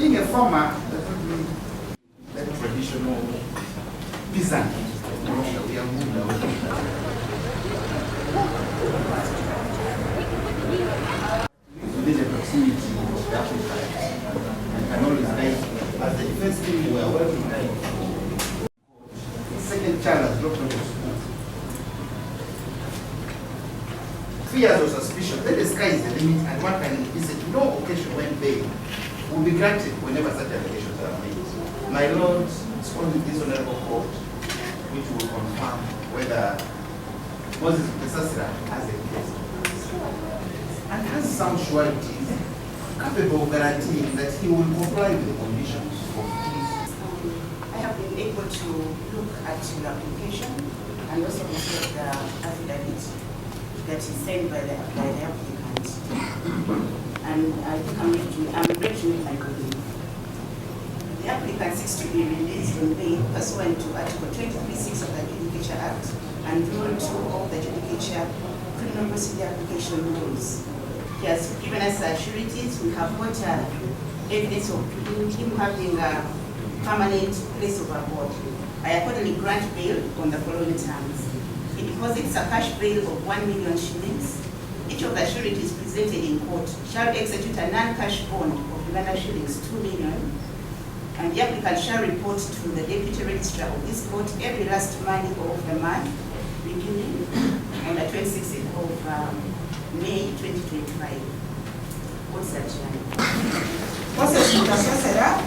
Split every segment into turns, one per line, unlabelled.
Being a farmer does not mean that traditional peasant. Within the proximity of Africa, and can always like, as the first thing we are working like, second child has dropped out of school. 3 years of suspicion, then the sky is the limit, and one can visit no occasion when bail will be granted whenever such allegations are made. My Lord, it's only this honorable court which will confirm whether Moses Mutesasira has a case and has some sureties capable of guaranteeing that he will comply with the conditions of peace.
I have been able to look at your application and also consider the affidavit that is sent by the applicant. And I think I'm ready to make my colleague. The applicant seeks to be released on bail pursuant to Article 23(6) of the Judicature Act and Rule 2 of the Judicature Criminal Procedure Application Rules. He has given us sureties. We have got evidence of him having a permanent place of abode. I accordingly grant bail on the following terms. He deposits a cash bail of 1 million shillings. Each of the sureties presented in court shall execute a non-cash bond of Uganda shillings 2 million, and the applicant shall report to the Deputy Registrar of this court every last Monday of the month, beginning on the 26th of May 2025. What's that, Jan?
Moses Mutesasira,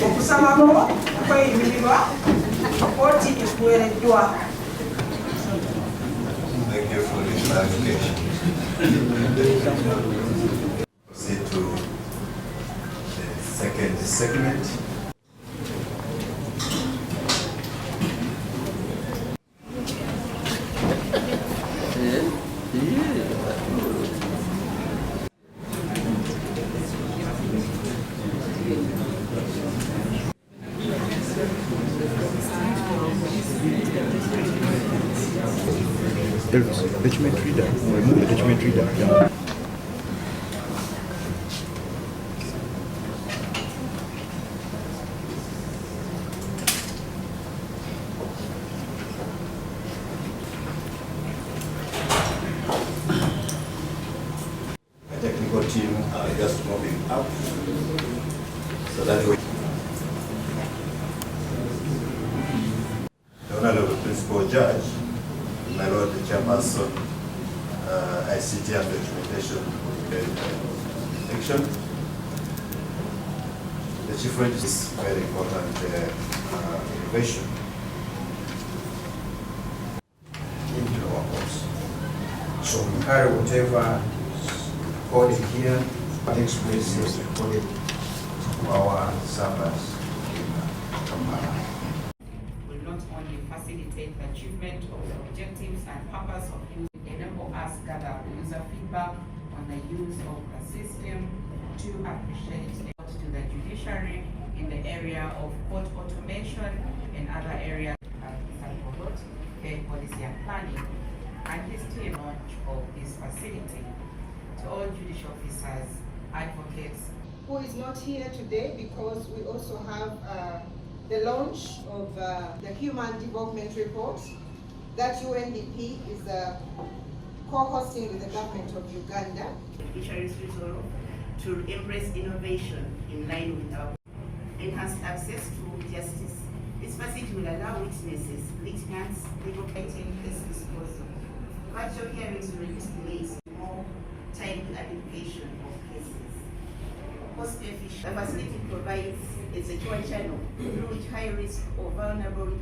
okusabako okweyimirirwa kooti ekuweereddwa.
Thank you for this clarification. Proceed to the second segment.
Document reader. Remove the document reader. Yeah.
The technical team are just moving up so that we. The Honorable Principal Judge, my Lord, the Chairperson, ICT and Documentation Section. The Chief Registrar is very important innovation into our course.
So we carry whatever is recorded here, takes place is recorded to our servers in Kampala.
Will not only facilitate the achievement of the objectives and purpose of use, enable us gather user feedback on the use of the system to appreciate to the judiciary in the area of court automation and other areas policy and planning, and his team launch of this facility to all judicial officers, advocates,
Who is not here today because we also have the launch of the Human Development Report that UNDP is co-hosting with the government of Uganda.
judiciary's resolve to embrace innovation in line with our enhanced access to justice. This facility will allow witnesses, litigants, legal fighting, case disposal. Virtual hearings will reduce delays, more timely adjudication of cases. Cost efficient. The facility provides a secure channel through which high risk or vulnerable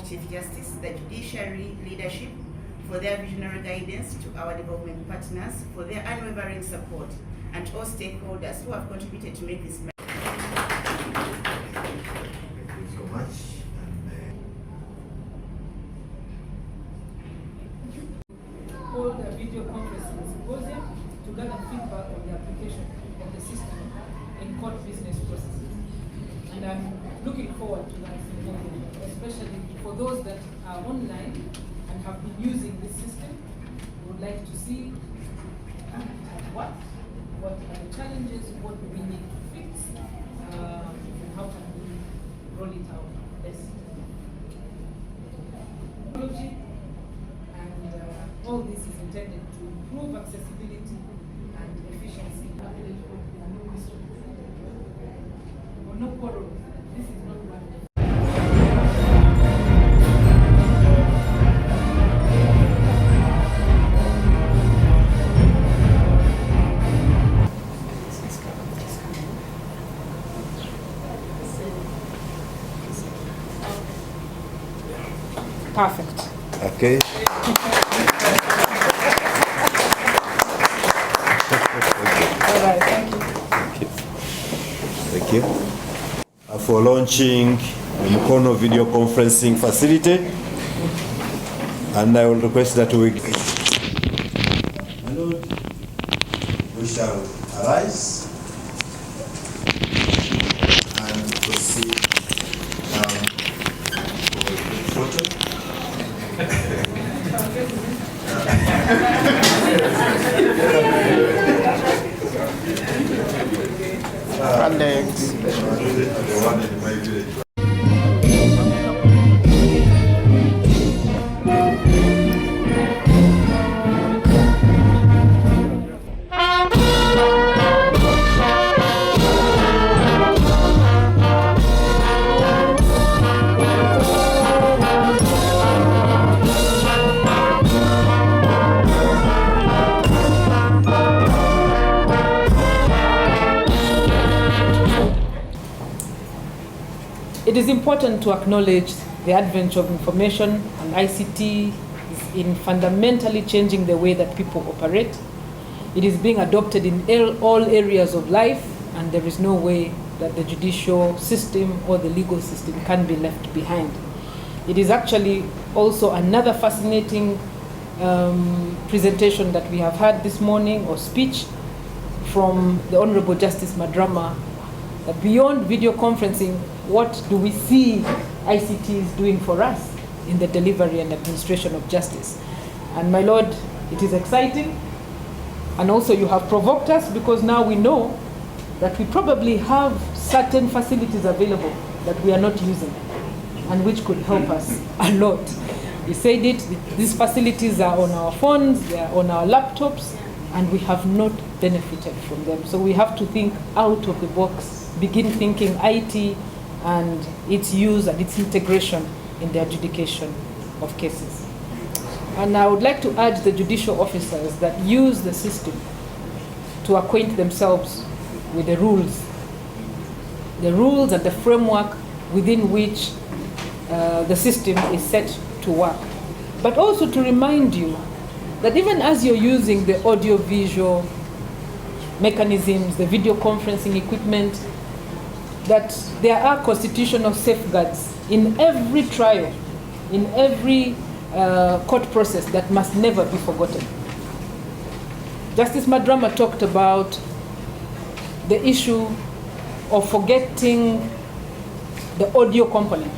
Chief Justice, the judiciary leadership, for their visionary guidance, to our development partners for their unwavering support, and all stakeholders who have contributed to make this.
Thank you so much.
Hold a video conferencing symposium to gather feedback on the application of the system in court business processes. And I'm looking forward to that symposium, especially for those that are online and have been using this system. We would like to see what what are the challenges, what do we need to fix, and how can we roll it out best. Technology, and all this is intended to improve accessibility and efficiency. No quarrel. This is not one. Perfect.
Okay.
All right, thank you.
Thank you. For launching the Mukono video conferencing facility, and I will request that we shall arise and proceed for the photo.
It is important to acknowledge the advent of information and ICT is in fundamentally changing the way that people operate. It is being adopted in all areas of life, and there is no way that the judicial system or the legal system can be left behind. It is actually also another fascinating presentation that we have had this morning, or speech, from the Honorable Justice Madrama, that beyond video conferencing, what do we see ICT is doing for us in the delivery and administration of justice? And my Lord, it is exciting. And also you have provoked us, because now we know that we probably have certain facilities available that we are not using, and which could help us a lot. You said it, these facilities are on our phones, they are on our laptops, and we have not benefited from them. So we have to think out of the box, begin thinking IT and its use and its integration in the adjudication of cases. And I would like to urge the judicial officers that use the system to acquaint themselves with the rules and the framework within which the system is set to work. But also to remind you that even as you're using the audio-visual mechanisms, the video conferencing equipment, that there are constitutional safeguards in every trial, in every court process that must never be forgotten. Justice Madrama talked about the issue of forgetting the audio component.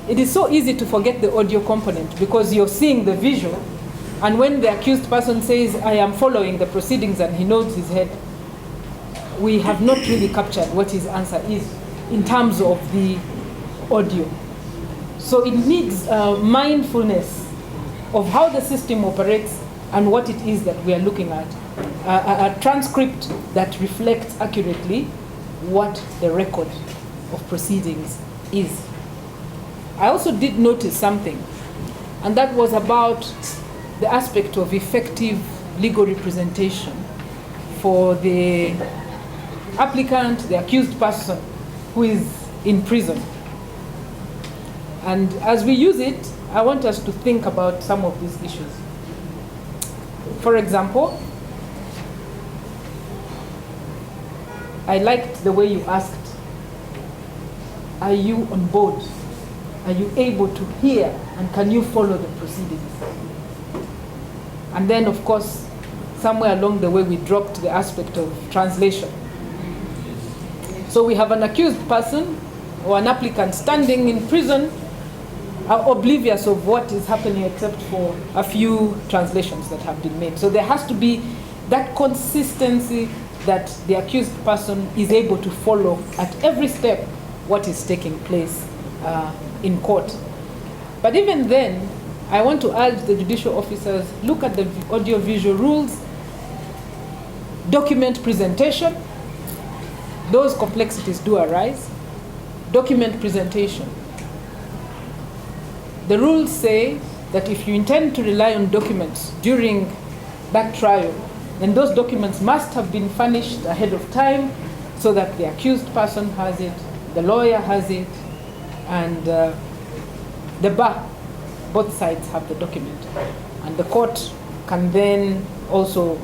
It is so easy to forget the audio component because you're seeing the visual, and when the accused person says, I am following the proceedings, and he nods his head, we have not really captured what his answer is in terms of the audio. So it needs mindfulness of how the system operates and what it is that we are looking at. A transcript that reflects accurately what the record of proceedings is. I also did notice something, and that was about the aspect of effective legal representation for the applicant, the accused person who is in prison. And as we use it, I want us to think about some of these issues. For example, I liked the way you asked, are you on board? Are you able to hear, and can you follow the proceedings? And then, of course, somewhere along the way, we dropped the aspect of translation. So we have an accused person or an applicant standing in prison, oblivious of what is happening except for a few translations that have been made. So there has to be that consistency that the accused person is able to follow at every step what is taking place in court. But even then, I want to urge the judicial officers, look at the audio-visual rules, document presentation. Those complexities do arise. Document presentation. The rules say that if you intend to rely on documents during that trial, then those documents must have been furnished ahead of time so that the accused person has it, the lawyer has it, and the bar, both sides have the document. And the court can then also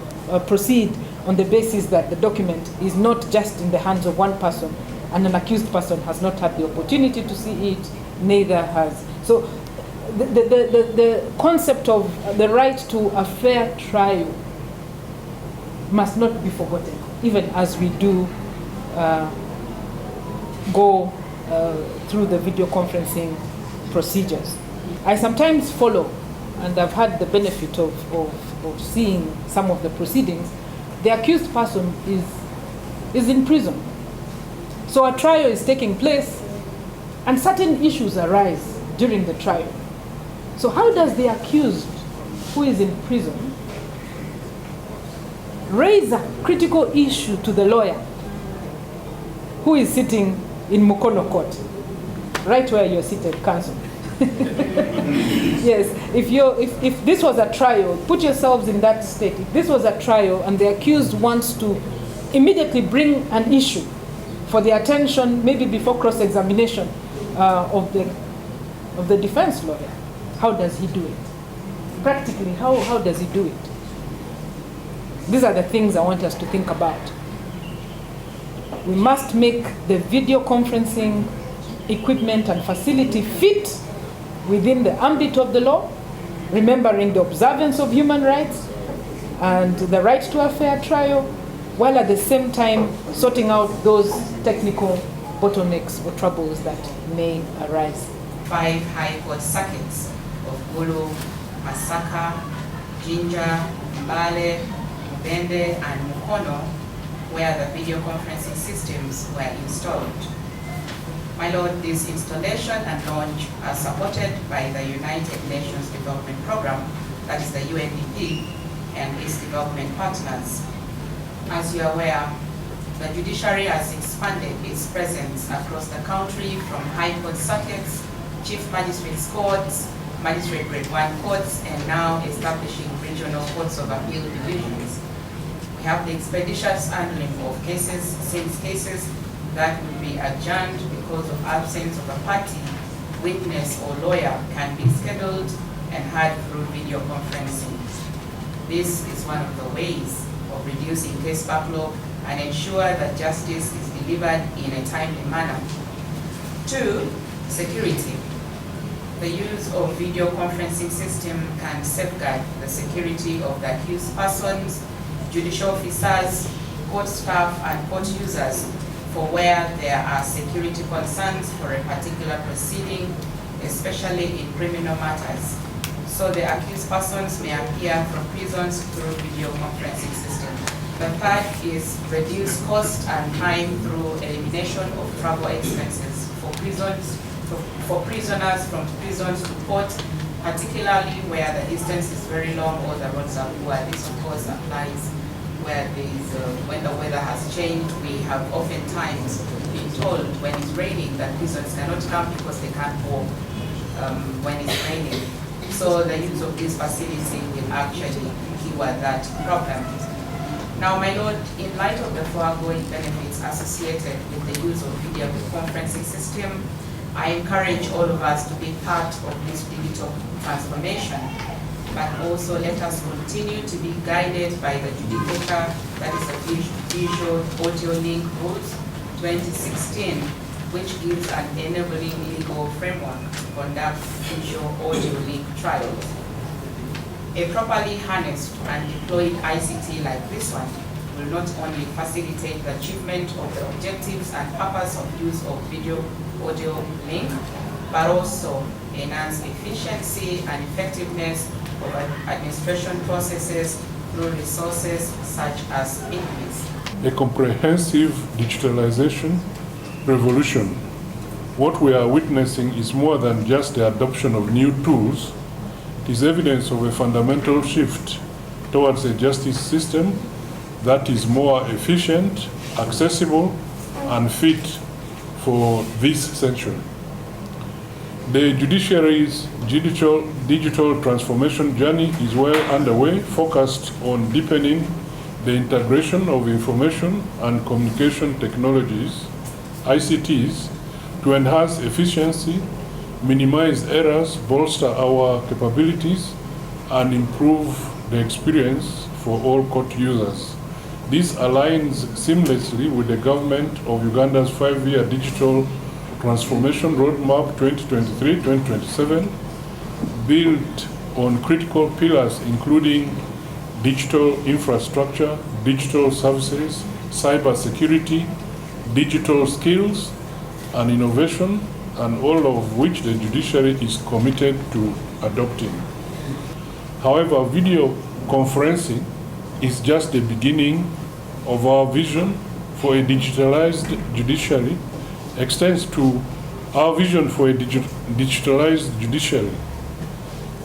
proceed on the basis that the document is not just in the hands of one person and an accused person has not had the opportunity to see it, neither has. So the concept of the right to a fair trial must not be forgotten, even as we do go through the video conferencing procedures. I sometimes follow, and I've had the benefit of seeing some of the proceedings. The accused person is in prison. So a trial is taking place and certain issues arise during the trial. So how does the accused who is in prison raise a critical issue to the lawyer who is sitting in Mukono court, right where you're seated, counsel? Yes, if this was a trial, put yourselves in that state. If this was a trial and the accused wants to immediately bring an issue for the attention, maybe before cross-examination of the defense lawyer, how does he do it? Practically, how does he do it? These are the things I want us to think about. We must make the video conferencing equipment and facility fit within the ambit of the law, remembering the observance of human rights and the right to a fair trial, while at the same time sorting out those technical bottlenecks or troubles that may arise.
5 high court circuits of Okuo, Masaka, Jinja, Mbale, Mubende, and Mukono, where the video conferencing systems were installed. My Lord, this installation and launch are supported by the United Nations Development Program, that is the UNDP, and its development partners. As you are aware, the judiciary has expanded its presence across the country from high court circuits, chief magistrates courts, magistrate grade 1 courts, and now establishing regional courts of appeal divisions. We have the expeditious handling of cases, since cases that would be adjourned because of absence of a party, witness, or lawyer can be scheduled and heard through video conferencing. This is one of the ways of reducing case backlog and ensure that justice is delivered in a timely manner. 2, security. The use of video conferencing system can safeguard the security of the accused persons, judicial officers, court staff, and court users for where there are security concerns for a particular proceeding, especially in criminal matters. So the accused persons may appear from prisons through video conferencing system. The third is reduce cost and time through elimination of travel expenses for prisoners from prisons to court, particularly where the distance is very long or the roads are poor. This of course applies where when the weather has changed. We have oftentimes been told when it's raining that prisons cannot come because they can't walk when it's raining. So the use of this facility will actually cure that problem. Now, my Lord, in light of the foregoing benefits associated with the use of video conferencing system, I encourage all of us to be part of this digital transformation, but also let us continue to be guided by the Judicature, that is the Visual Audio Link Rules 2016, which gives an enabling legal framework to conduct visual audio link trials. A properly harnessed and deployed ICT like this one will not only facilitate the achievement of the objectives and purpose of use of video audio link, but also enhance efficiency and effectiveness of administration processes through resources such as ICMIS.
A comprehensive digitalization revolution. What we are witnessing is more than just the adoption of new tools. It is evidence of a fundamental shift towards a justice system that is more efficient, accessible, and fit for this century. The judiciary's digital transformation journey is well underway, focused on deepening the integration of information and communication technologies, ICTs, to enhance efficiency, minimize errors, bolster our capabilities, and improve the experience for all court users. This aligns seamlessly with the government of Uganda's 5-year digital transformation roadmap 2023-2027, built on critical pillars including digital infrastructure, digital services, cyber security, digital skills, and innovation, and all of which the judiciary is committed to adopting. However, video conferencing is just the beginning of our vision for a digitalized judiciary. Our vision for a digitalized judiciary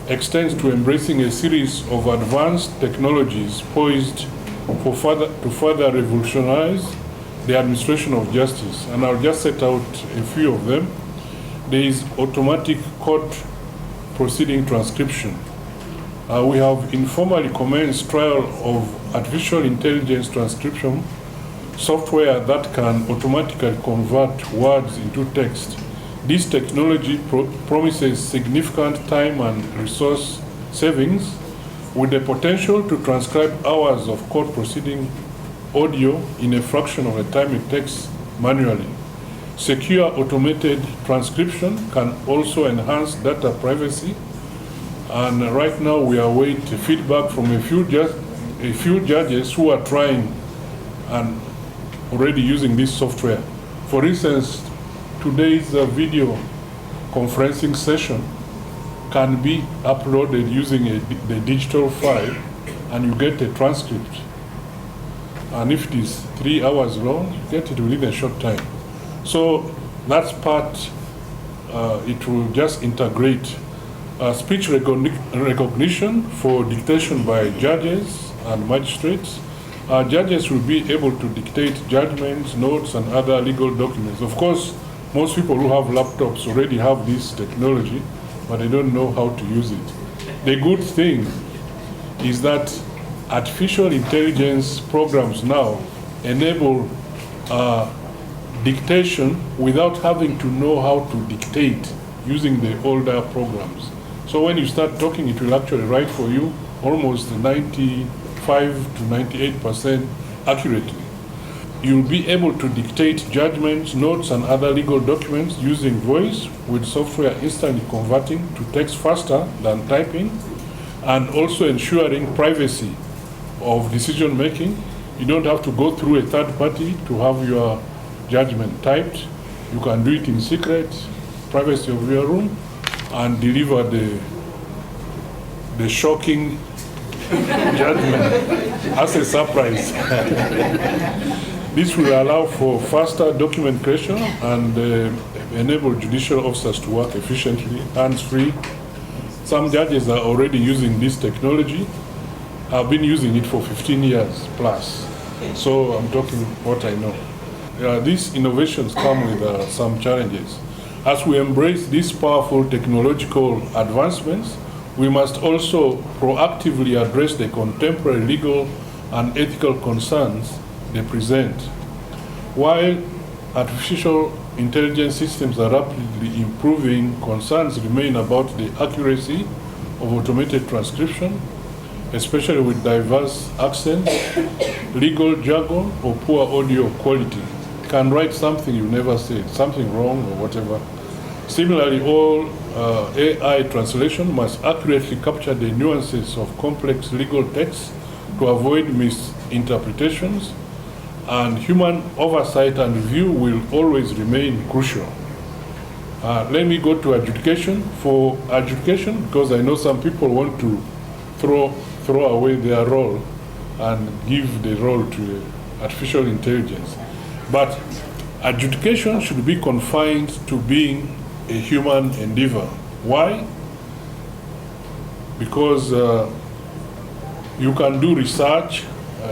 extends to embracing a series of advanced technologies poised to further revolutionize the administration of justice. And I'll just set out a few of them. There is automatic court proceeding transcription. We have informally commenced trial of artificial intelligence transcription software that can automatically convert words into text. This technology promises significant time and resource savings, with the potential to transcribe hours of court proceeding audio in a fraction of the time it takes manually. Secure automated transcription can also enhance data privacy, and right now we await feedback from a few judges who are trying and already using this software. For instance, today's video conferencing session can be uploaded using the digital file, and you get a transcript. And if it is 3 hours long, you get it within a short time. So that's part, it will just integrate speech recognition for dictation by judges and magistrates. Judges will be able to dictate judgments, notes, and other legal documents. Of course, most people who have laptops already have this technology, but they don't know how to use it. The good thing is that artificial intelligence programs now enable dictation without having to know how to dictate using the older programs. So when you start talking, it will actually write for you almost 95 to 98% accurately. You'll be able to dictate judgments, notes, and other legal documents using voice, with software instantly converting to text faster than typing, and also ensuring privacy of decision making. You don't have to go through a third party to have your judgment typed. You can do it in secret, privacy of your room, and deliver the shocking judgment as a surprise. This will allow for faster document creation and enable judicial officers to work efficiently, hands-free. Some judges are already using this technology. I've been using it for 15 years plus. So I'm talking what I know. These innovations come with some challenges. As we embrace these powerful technological advancements, we must also proactively address the contemporary legal and ethical concerns they present. While artificial intelligence systems are rapidly improving, concerns remain about the accuracy of automated transcription, especially with diverse accents, legal jargon, or poor audio quality. You can write something you never said, something wrong or whatever. Similarly, all AI translation must accurately capture the nuances of complex legal texts to avoid misinterpretations, and human oversight and review will always remain crucial. Let me go to adjudication. For adjudication, because I know some people want to throw away their role, and give the role to artificial intelligence. But adjudication should be confined to being a human endeavor. Why? Because you can do research,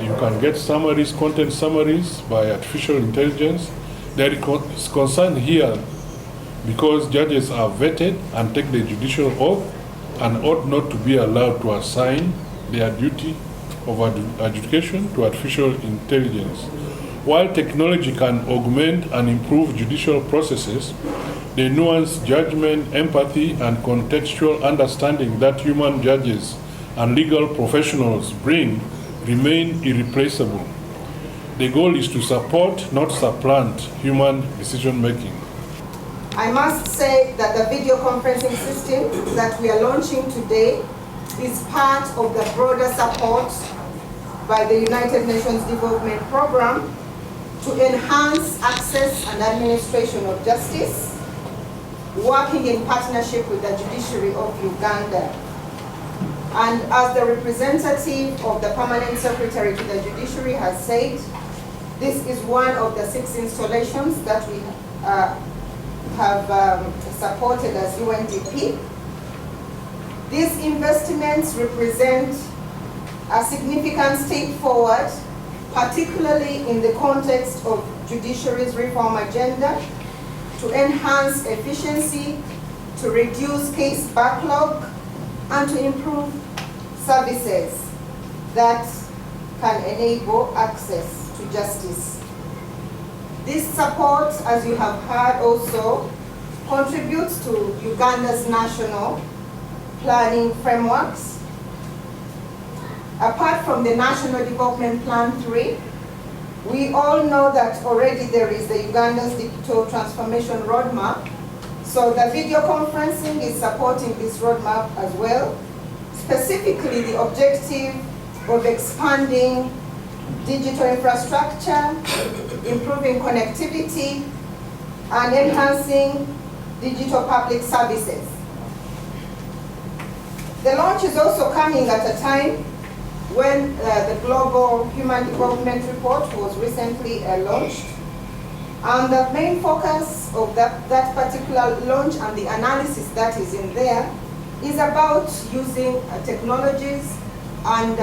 you can get summaries, content summaries by artificial intelligence. There is concern here because judges are vetted and take the judicial oath and ought not to be allowed to assign their duty of adjudication to artificial intelligence. While technology can augment and improve judicial processes, the nuanced judgment, empathy, and contextual understanding that human judges and legal professionals bring remain irreplaceable. The goal is to support, not supplant, human decision-making.
I must say that the video conferencing system that we are launching today is part of the broader support by the United Nations Development Programme to enhance access and administration of justice, working in partnership with the judiciary of Uganda. And as the representative of the Permanent Secretary to the Judiciary has said, this is one of the 6 installations that we have supported as UNDP. These investments represent a significant step forward, particularly in the context of judiciary's reform agenda, to enhance efficiency, to reduce case backlog, and to improve services that can enable access to justice. This support, as you have heard also, contributes to Uganda's national planning frameworks. Apart from the National Development Plan 3, we all know that already there is the Uganda's Digital Transformation Roadmap. So the video conferencing is supporting this roadmap as well, specifically the objective of expanding digital infrastructure, improving connectivity, and enhancing digital public services. The launch is also coming at a time when the Global Human Development Report was recently launched. And the main focus of that particular launch and the analysis that is in there is about using technologies and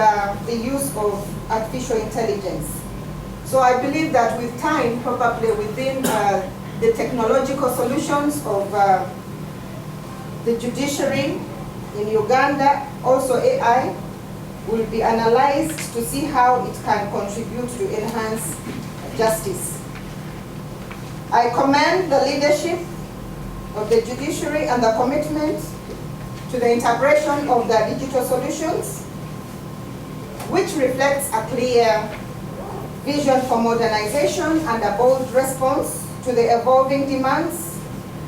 the use of artificial intelligence. So I believe that with time, probably within the technological solutions of the judiciary in Uganda, also AI will be analyzed to see how it can contribute to enhance justice. I commend the leadership of the judiciary and the commitment to the integration of the digital solutions, which reflects a clear vision for modernization and a bold response to the evolving demands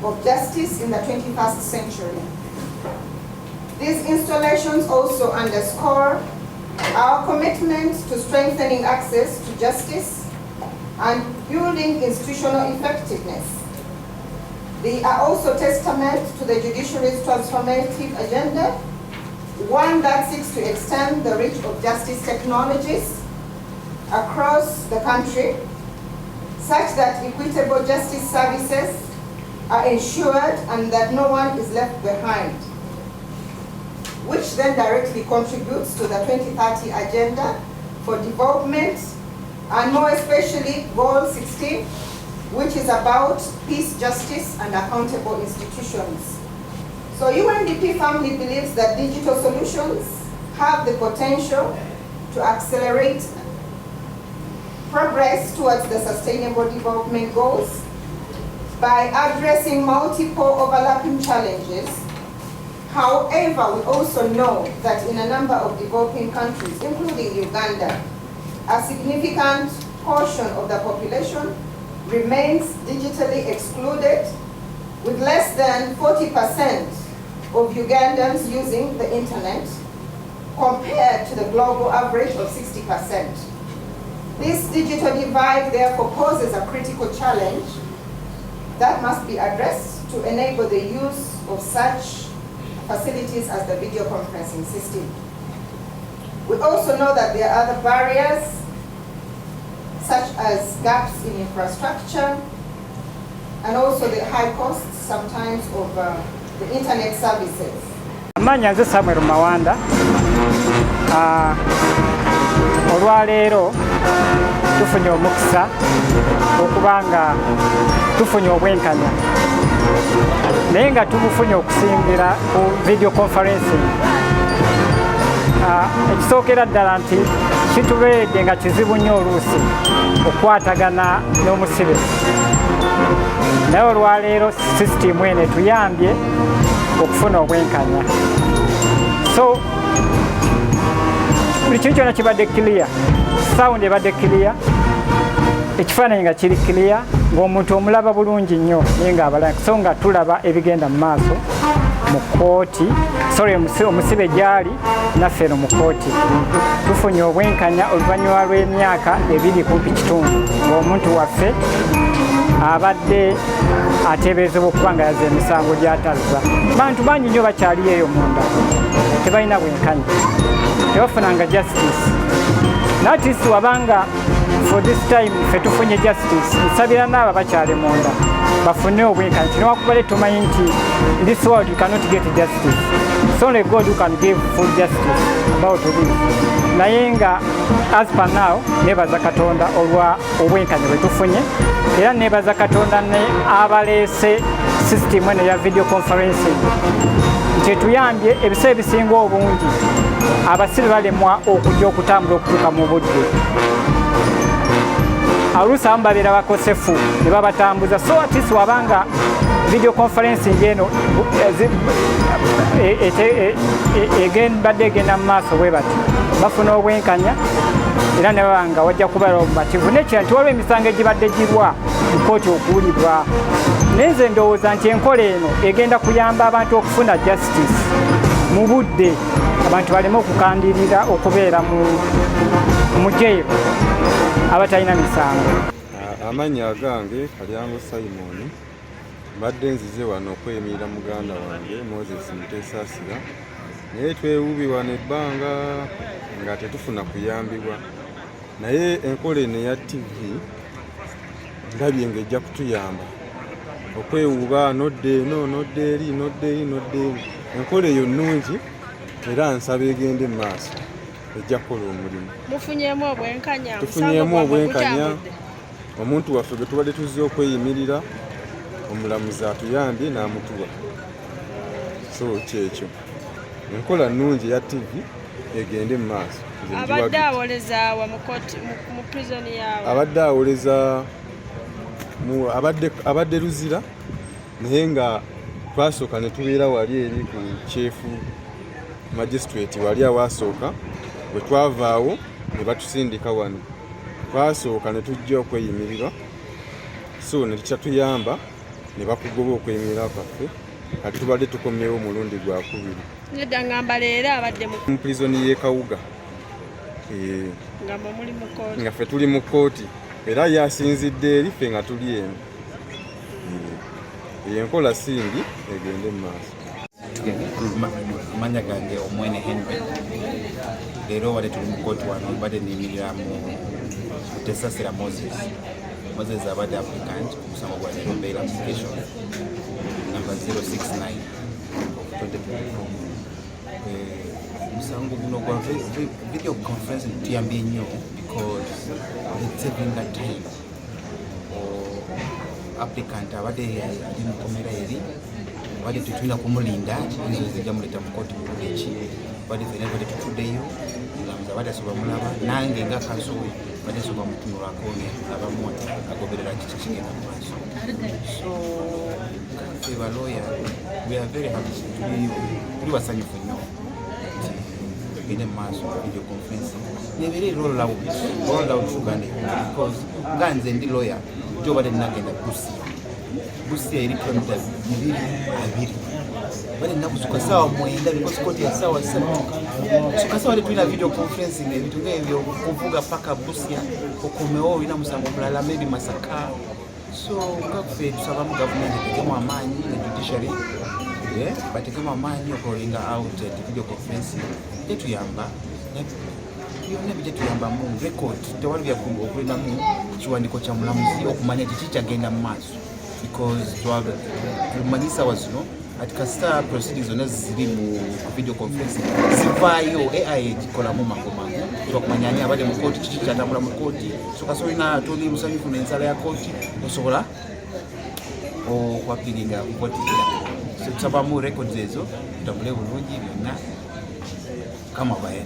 of justice in the 21st century. These installations also underscore our commitment to strengthening access to justice and building institutional effectiveness. They are also testament to the judiciary's transformative agenda, one that seeks to extend the reach of justice technologies across the country, such that equitable justice services are ensured and that no one is left behind, which then directly contributes to the 2030 agenda for development, and more especially Goal 16, which is about peace, justice, and accountable institutions. So UNDP firmly believes that digital solutions have the potential to accelerate progress towards the Sustainable Development Goals by addressing multiple overlapping challenges. However, we also know that in a number of developing countries, including Uganda, a significant portion of the population remains digitally excluded, with less than 40% of Ugandans using the internet, compared to the global average of 60%. This digital divide therefore poses a critical challenge that must be addressed to enable the use of such facilities as the video conferencing system. We also know that there are other barriers, such as gaps in infrastructure, and also the high costs sometimes of the internet services.
Amanya nze Samuel Mawanda. Olwaleero tufunye omukisa okubanga tufunye obwenkanya naye nga tubufunye okusingira ku video conferencing. Ekisookera ddala nti kitubeeredde nga kizibu nnyo oluusi okukwatagana n'omusibe, naye olwaleero sisitimu eno etuyambye okufuna obwenkanya. So buli kintu kyonna kibadde clear, sound ebadde clear, ekifaananyi nga kiri clear, ng'omuntu omulaba bulungi nnyo naye ng'abalala so nga tulaba ebigenda mu maaso mu kooti, sorry omusibe gyali naffe eno mu kooti. Tufunye obwenkanya oluvannyuma lw'emyaka 2.5 ng'omuntu waffe abadde ateeberezebwa okuba nga yaza emisango gy'atazza. Bantu bangi nnyo bakyaliyo eyo munda tebalina bwenkanya, tebafunanga justice. Notice wabanga for this time ffe tufunye justice, nsabira n'abo bakyali munda bafune obwenkanya. Newankubadde tumanyi nti in this world you cannot get justice. It's only God who can give full justice about this. Naye nga as per now nebaza Katonda olwa obwenkanya bwe tufunye, era nebaza Katonda ne abaleese system eno ya video conferencing nti etuyambye ebiseera ebisinga obungi abasibe balemwa okujja okutambula okutuuka mu budde. Oluusi abamu babeera bakosefu ne babatambuza, so at least wabanga video conferencing eno badde egenda mu maaso bwe bati bafuna obwenkanya era ne baba nga wajja kubeera obumativu. Nekira nti waliwo emisango egibadde girwa mu kooti okuwulirwa, naye nze ndowooza nti enkola eno egenda kuyamba abantu okufuna justice mu budde, abantu baleme okukandirira okubeera mu jail abatalina misango.
Amanya gange Kalyango Simon, mbadde nzize wano okweyimirira muganda wange Moses Mutesasira, naye twewuubirwa n'ebbanga nga tetufuna kuyambibwa, naye enkola eno eya TV ndabye ng'ejja kutuyamba okwewuuba nodde eno nodde eri nodde eri nodde eri. Enkola eyo nnungi era nsaba egende mu maaso, ejja kukola omulimu.
Mufunyeemu obwenkanya?
Tufunyeemu obwenkanya. Omuntu waffe gwe tubadde tuzze okweyimirira omulamuzi atuyambye n'amutuwa, so kyekyo enkola nnungi ya TV egende mu maaso.
Abadde awoleza wa mu prison yawe?
Abadde awoleza abadde Luzira, naye nga twasooka ne tubeera wali eri ku kyefu magistrate wali awasooka. Bwe twavaawo ne batusindika wano, twasooka ne tujja okweyimirira, so ne kikyatuyamba ne bakugoba okweyimirira kwaffe, kati tubadde tukomyewo omulundi gwa kubiri.
Nedda ngamba leero abadde
mu prison y'e Kajuga, nga ffe tuli mu kooti era yasinzidde eri ffe nga tuli eno. Enkola singi egende mu maaso.
Amanya gange Omwene Henry, leero wadde tuli mu kooti wano badde niyimirira mu Mutesasira Moses abadde applicant ku musango gwa leero bail application number 069 of 2024. Musango guno gwa video conference tuyambye nnyo because it's saving that time. Applicant abadde ali mu komera eri badde tutulina kumulinda ezo zijja muleta mu kooti buleki badde fena badde tutuddeyo ngamuza badde asoba mulaba nange nga kansowe badde asoba mutunulako ne abamu agoberera kiki kigenda mu maaso. So ffe ba lawyer we are very happy, tuli basanyufu nnyo tugende mu maaso video conference nebeere roll out Uganda because nga nze ndi lawyer jo badde nagenda Busia eri kilomita 2 bali nakusuka sawa mwenda because kote ya sawa sana suka sawa ile tuina video conferencing vitu ngevyo kuvuga paka Busia okomeo ina musango mulala maybe Masaka. So ngakfe tusaba mu government kemo amanyi na judiciary batekemo amanyi okulinga out video conferencing etuyamba byonna bijja tuyambamu record tewali okulindamu kiwandiiko kya mulamuzi okumanya kiki kyagenda mu maaso because tumanyisa wa zino ati kasita proceedings zonna ziri mu video conference zivaayo AI gikolamu mangu twakumanya ani abadde mu kooti kiki kyatambula mu kooti so kasolina toli musanyufu n'ensala ya kooti osobola okwapiringa mu kooti so tusabamu records ezo tutambule bulungi byonna kama baye